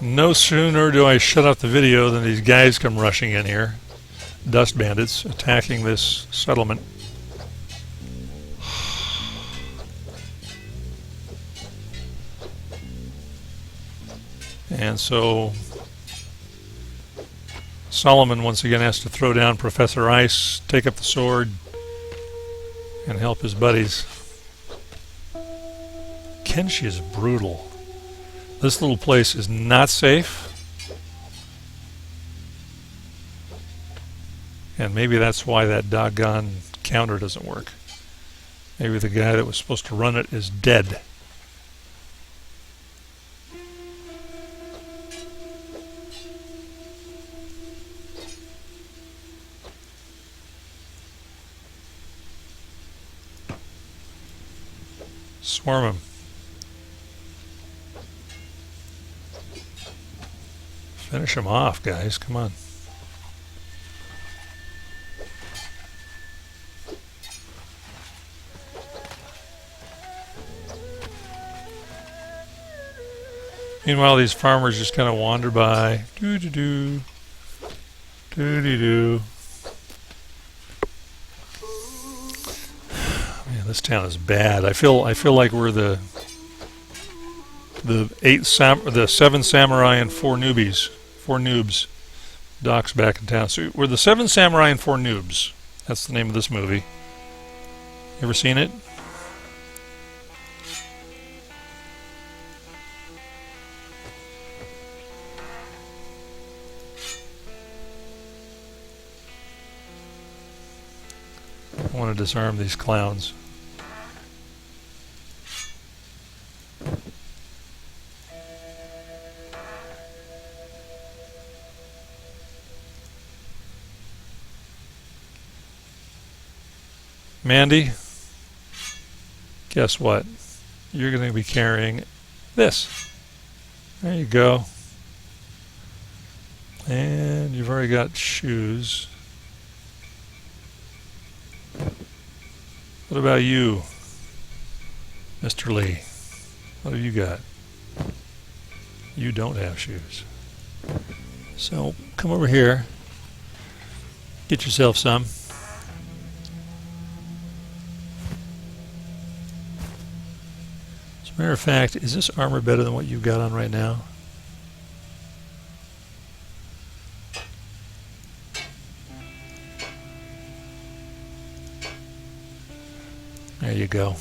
No sooner do I shut off the video than these guys come rushing in here. Dust bandits attacking this settlement. And so Solomon once again has to throw down Professor Ice, take up the sword, and help his buddies. Kenshi is brutal. This little place is not safe. And maybe that's why that doggone counter doesn't work. Maybe the guy that was supposed to run it is dead. Swarm him. Finish him off, guys. Come on. Meanwhile, these farmers just kind of wander by. Doo-doo-doo. Doo-doo-doo. Man, this town is bad. I feel like we're the seven samurai and four newbies. Four noobs. Doc's back in town. So we're the seven samurai and four noobs. That's the name of this movie. You ever seen it? I want to disarm these clowns. Mandy, guess what? You're going to be carrying this. There you go. And you've already got shoes. What about you, Mr. Lee? What have you got? You don't have shoes. So come over here. Get yourself some. As a matter of fact, is this armor better than what you've got on right now? There you go.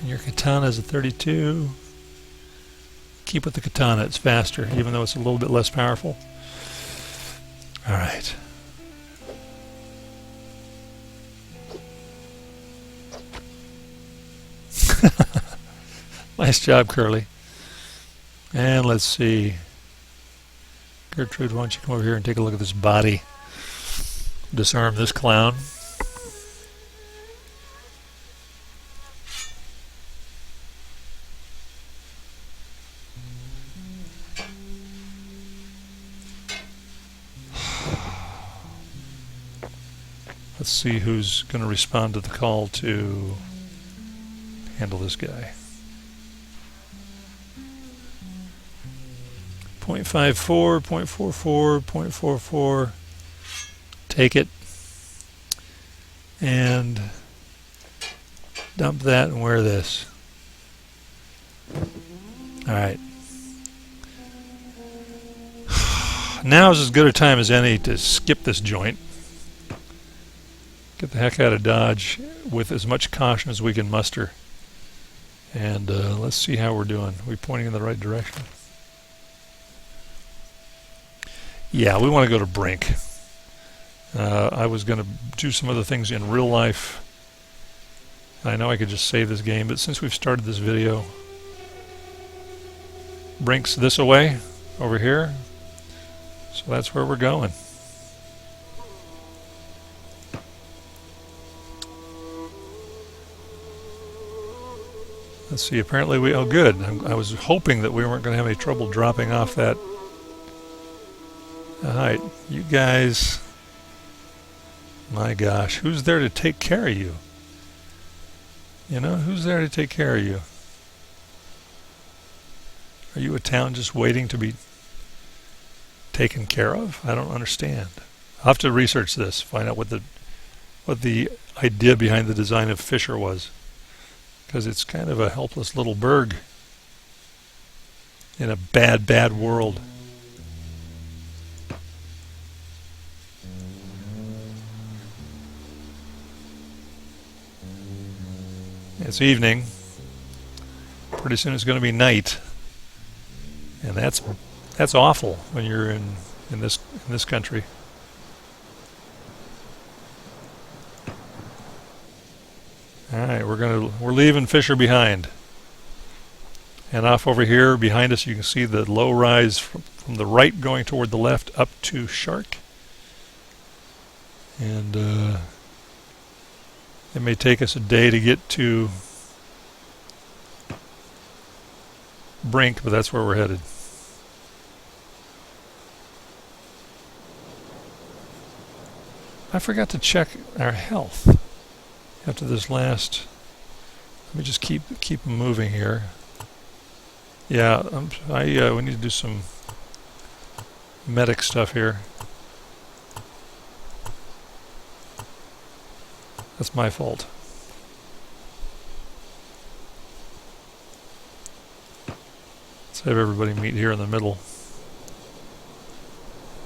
And your katana is a 32. Keep with the katana, it's faster, even though it's a little bit less powerful. Alright. Nice job, Curly. And let's see. Gertrude, why don't you come over here and take a look at this body? Disarm this clown. Let's see who's going to respond to the call to handle this guy. 0.54, 0.44, 0.44. Take it. And dump that and wear this. Alright. Now is as good a time as any to skip this joint. Get the heck out of Dodge with as much caution as we can muster. And let's see how we're doing. Are we pointing in the right direction? Yeah, we want to go to Brink. I was going to do some other things in real life. I know I could just save this game, but since we've started this video, Brink's this away, over here. So that's where we're going. Let's see, apparently we... Oh, good. I was hoping that we weren't going to have any trouble dropping off that... Alright, you guys... My gosh, who's there to take care of you? You know, who's there to take care of you? Are you a town just waiting to be taken care of? I don't understand. I'll have to research this, find out what the idea behind the design of Fisher was, because it's kind of a helpless little burg in a bad world. It's evening. Pretty soon it's going to be night, and that's awful when you're in this country. All right, we're leaving Fisher behind, and off over here behind us you can see the low rise from the right going toward the left up to Shark, and it may take us a day to get to Brink, but that's where we're headed. I forgot to check our health after this last. Let me just keep moving here. Yeah, we need to do some medic stuff here. That's my fault. Let's have everybody meet here in the middle.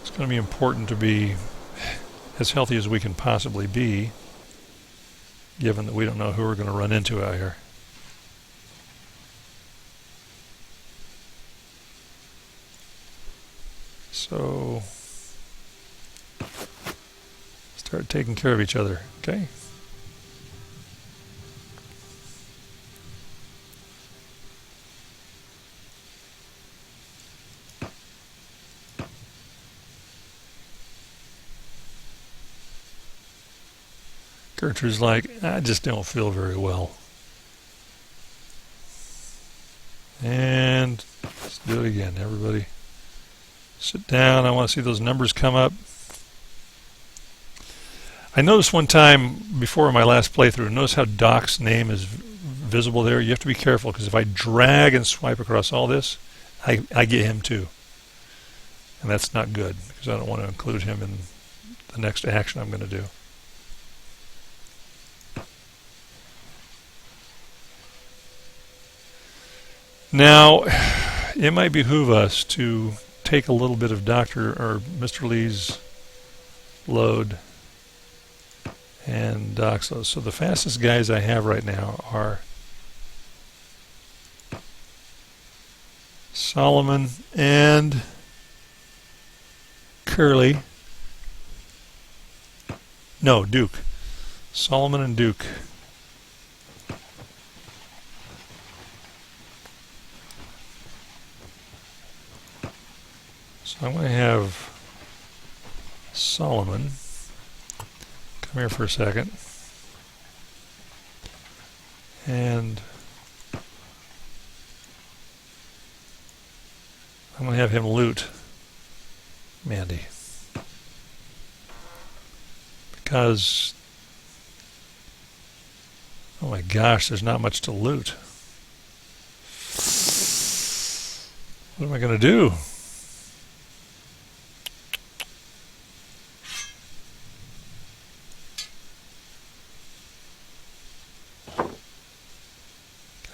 It's going to be important to be as healthy as we can possibly be, given that we don't know who we're going to run into out here. So, start taking care of each other, okay? Gertrude's like, I just don't feel very well. And let's do it again. Everybody sit down. I want to see those numbers come up. I noticed one time before my last playthrough, notice how Doc's name is visible there? You have to be careful, because if I drag and swipe across all this, I get him too. And that's not good, because I don't want to include him in the next action I'm going to do. Now, it might behoove us to take a little bit of Dr. or Mr. Lee's load and Doc's load. So the fastest guys I have right now are Solomon and Curly. No, Duke. Solomon and Duke. So I'm going to have Solomon come here for a second, and I'm going to have him loot Mandy, because oh my gosh, there's not much to loot. What am I going to do?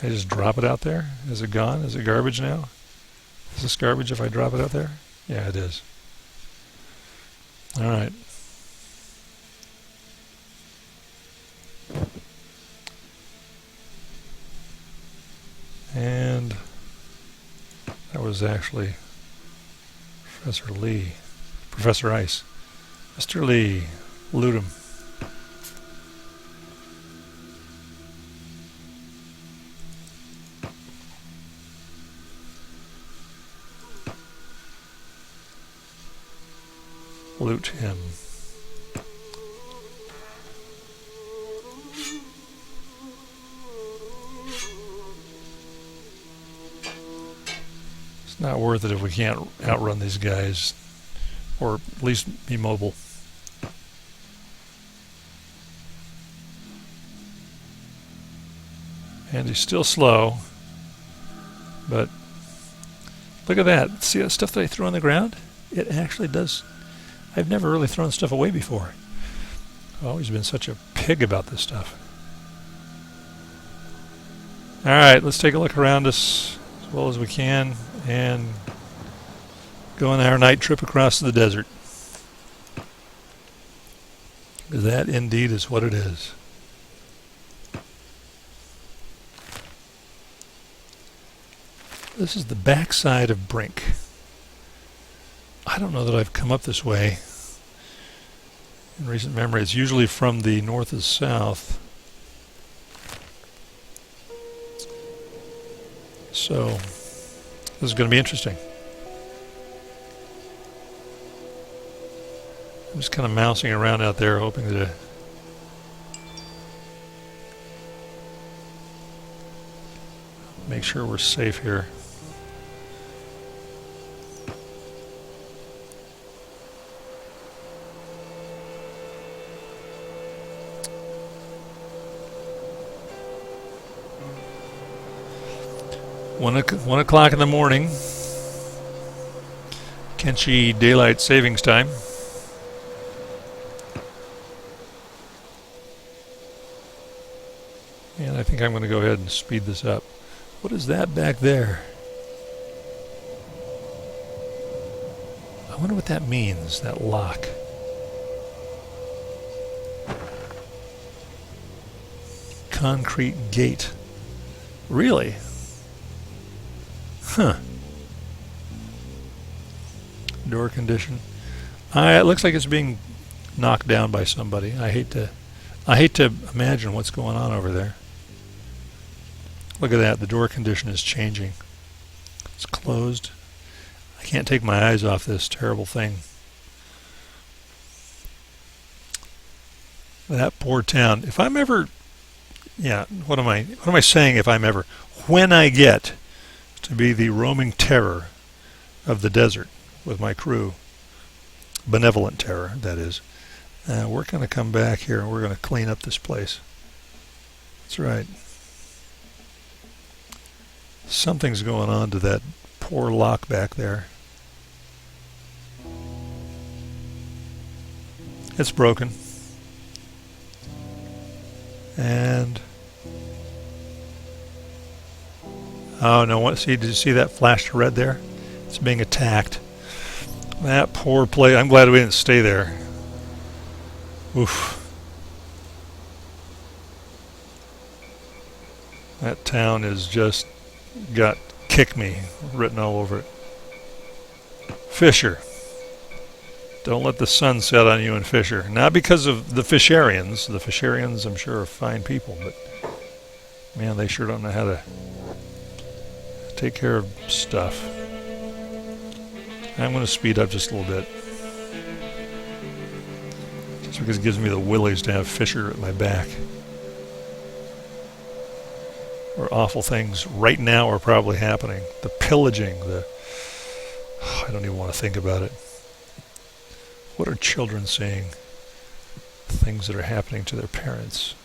I just drop it out there? Is it gone? Is it garbage now? Is this garbage if I drop it out there? Yeah, it is. Alright. And that was actually Professor Lee. Professor Ice. Mr. Lee, loot him. Loot him. It's not worth it if we can't outrun these guys, or at least be mobile. And he's still slow, but Look at that. See that stuff that I threw on the ground? It actually does. I've never really thrown stuff away before. I've always been such a pig about this stuff. Alright, let's take a look around us as well as we can and go on our night trip across the desert. That indeed is what it is. This is the backside of Brink. I don't know that I've come up this way in recent memory. It's usually from the north and south. So, this is going to be interesting. I'm just kind of mousing around out there, hoping to make sure we're safe here. One o'clock in the morning, Kenshi daylight savings time. And I think I'm going to go ahead and speed this up. What is that back there? I wonder what that means, that lock. Concrete gate. Really? Huh. Door condition. It looks like it's being knocked down by somebody. I hate to imagine what's going on over there. Look at that. The door condition is changing. It's closed. I can't take my eyes off this terrible thing. That poor town. If I'm ever, what am I saying? If I'm ever, when I get to be the roaming terror of the desert with my crew, benevolent terror, that is, we're going to come back here and we're going to clean up this place. That's right. Something's going on to that poor lock back there. It's broken. And oh no, did you see that flash red there? It's being attacked. That poor place. I'm glad we didn't stay there. Oof. That town is just got "kick me" written all over it. Fisher. Don't let the sun set on you in Fisher. Not because of the Fisharians. The Fisharians, I'm sure, are fine people, but man, they sure don't know how to take care of stuff. I'm going to speed up just a little bit. Just because it gives me the willies to have Fisher at my back. Where awful things right now are probably happening. The pillaging, I don't even want to think about it. What are children seeing? Things that are happening to their parents.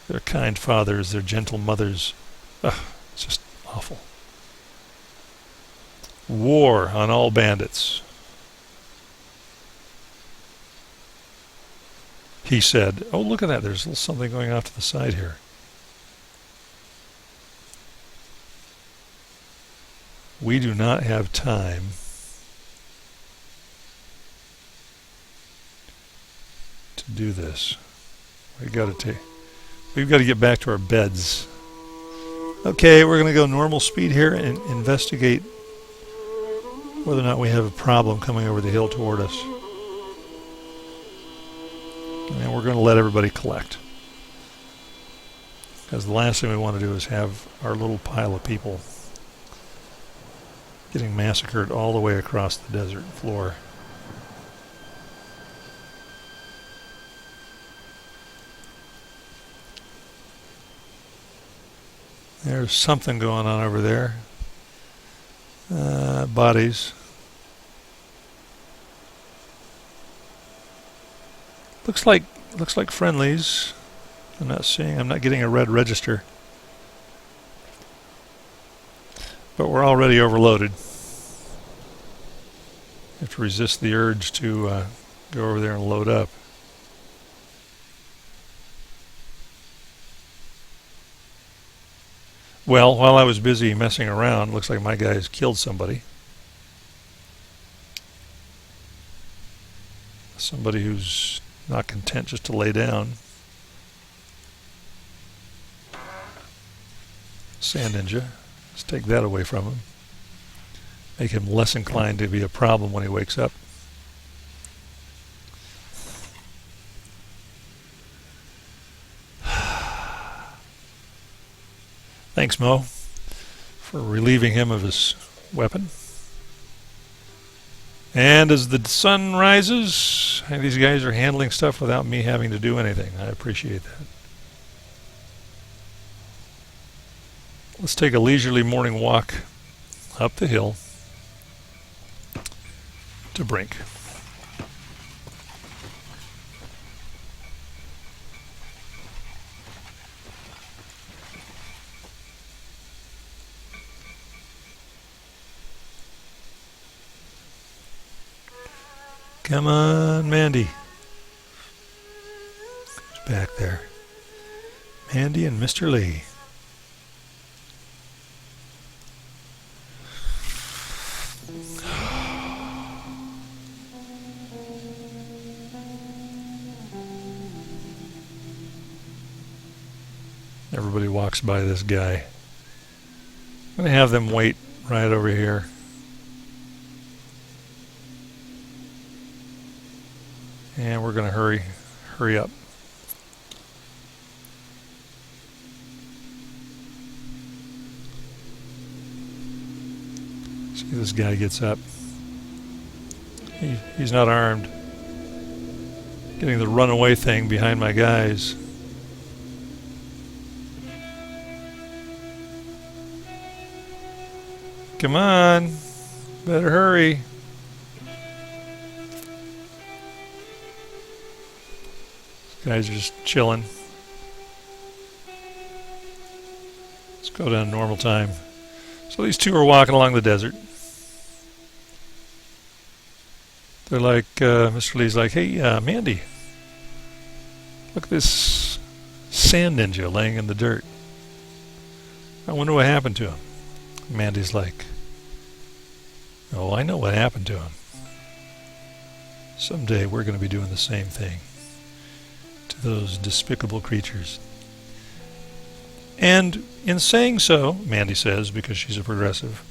Their kind fathers, their gentle mothers. It's just awful. War on all bandits. He said, oh, look at that. There's a little something going off to the side here. We do not have time to do this. We've got to get back to our beds. Okay, we're going to go normal speed here and investigate whether or not we have a problem coming over the hill toward us. And we're going to let everybody collect. Because the last thing we want to do is have our little pile of people getting massacred all the way across the desert floor. There's something going on over there. Bodies. Looks like friendlies. I'm not getting a red register. But we're already overloaded. Have to resist the urge to go over there and load up. Well, while I was busy messing around, looks like my guys killed somebody. Somebody who's not content just to lay down. Sand ninja. Let's take that away from him. Make him less inclined to be a problem when he wakes up. Thanks, Mo, for relieving him of his weapon. And as the sun rises, these guys are handling stuff without me having to do anything. I appreciate that. Let's take a leisurely morning walk up the hill to Brink. Come on, Mandy. Who's back there? Mandy and Mr. Lee. Everybody walks by this guy. I'm going to have them wait right over here. And we're going to hurry up. See, this guy gets up. He's not armed. Getting the runaway thing behind my guys. Come on, better hurry. These guys are just chilling. Let's go down to normal time. So these two are walking along the desert. They're like, Mr. Lee's like, hey, Mandy, look at this sand ninja laying in the dirt. I wonder what happened to him. Mandy's like, oh, I know what happened to him. Someday we're going to be doing the same thing to those despicable creatures. And in saying so, Mandy says, because she's a progressive,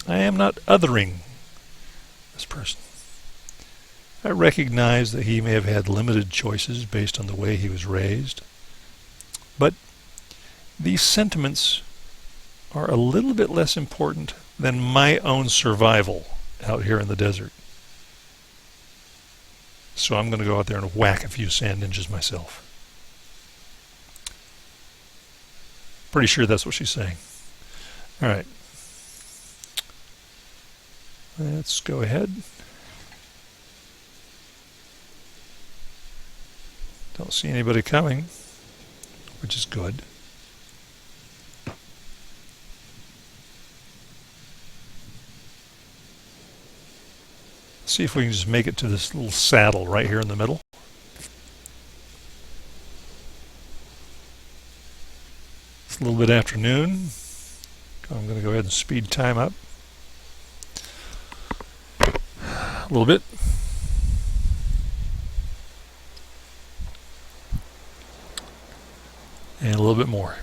I am not othering this person. I recognize that he may have had limited choices based on the way he was raised, but these sentiments are a little bit less important than my own survival out here in the desert. So I'm going to go out there and whack a few sand ninjas myself. Pretty sure that's what she's saying. All right. Let's go ahead. Don't see anybody coming, which is good. See if we can just make it to this little saddle right here in the middle. It's a little bit after noon. I'm going to go ahead and speed time up a little bit. And a little bit more.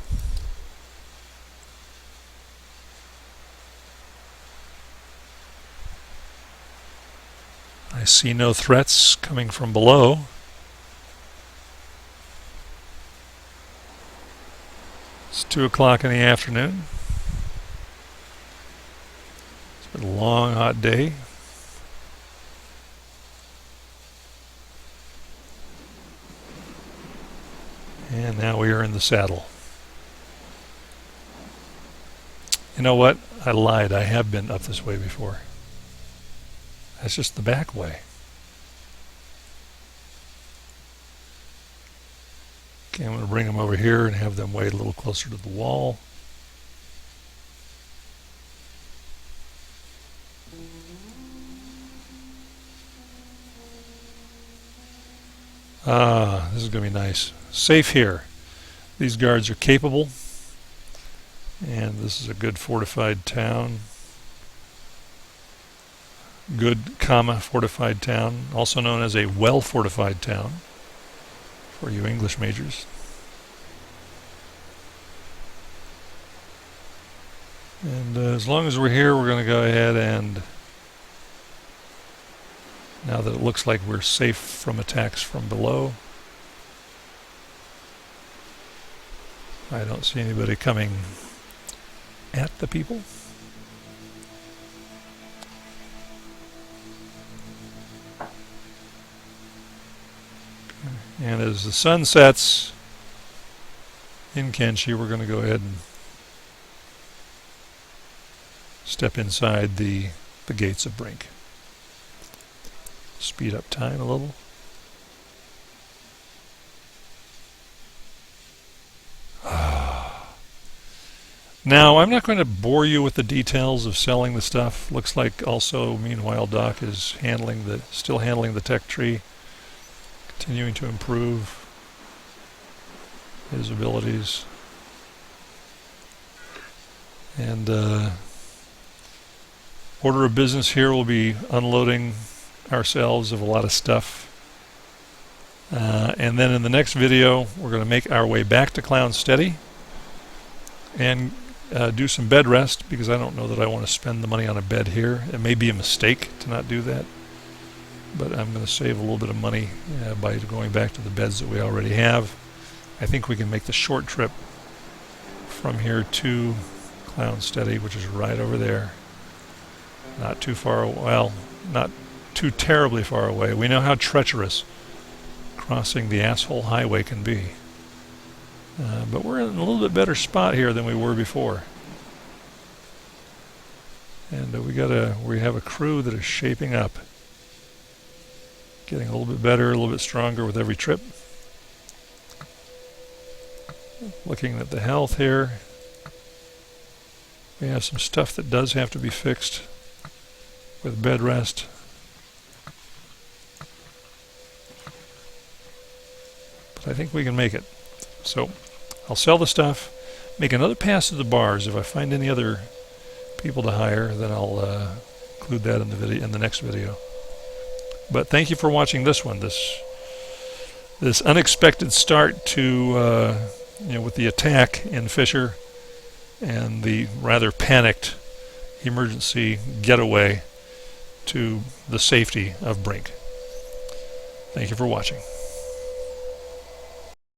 I see no threats coming from below. It's 2 o'clock in the afternoon. It's been a long, hot day. And now we are in the saddle. You know what? I lied. I have been up this way before. That's just the back way. Okay, I'm going to bring them over here and have them wait a little closer to the wall. Ah, this is going to be nice. Safe here. These guards are capable, and this is a good fortified town. Good, fortified town, also known as a well-fortified town for you English majors. And as long as we're here, we're going to go ahead and, now that it looks like we're safe from attacks from below, I don't see anybody coming at the people. And as the sun sets in Kenshi, we're going to go ahead and step inside the gates of Brink. Speed up time a little. Now, I'm not going to bore you with the details of selling the stuff. Looks like also, meanwhile, Doc is still handling the tech tree, continuing to improve his abilities. And order of business here will be unloading ourselves of a lot of stuff. And then in the next video, we're going to make our way back to Clown Steady and do some bed rest, because I don't know that I want to spend the money on a bed here. It may be a mistake to not do that, but I'm going to save a little bit of money by going back to the beds that we already have. I think we can make the short trip from here to Clown Steady, which is right over there. Not too far, well, not too terribly far away. We know how treacherous crossing the asshole highway can be. But we're in a little bit better spot here than we were before. And we have a crew that is shaping up. Getting a little bit better, a little bit stronger with every trip. Looking at the health here. We have some stuff that does have to be fixed with bed rest. But I think we can make it. So I'll sell the stuff, make another pass to the bars. If I find any other people to hire, then I'll include that in the video, in the next video. But thank you for watching this one. This unexpected start to with the attack in Fisher and the rather panicked emergency getaway to the safety of Brink. Thank you for watching.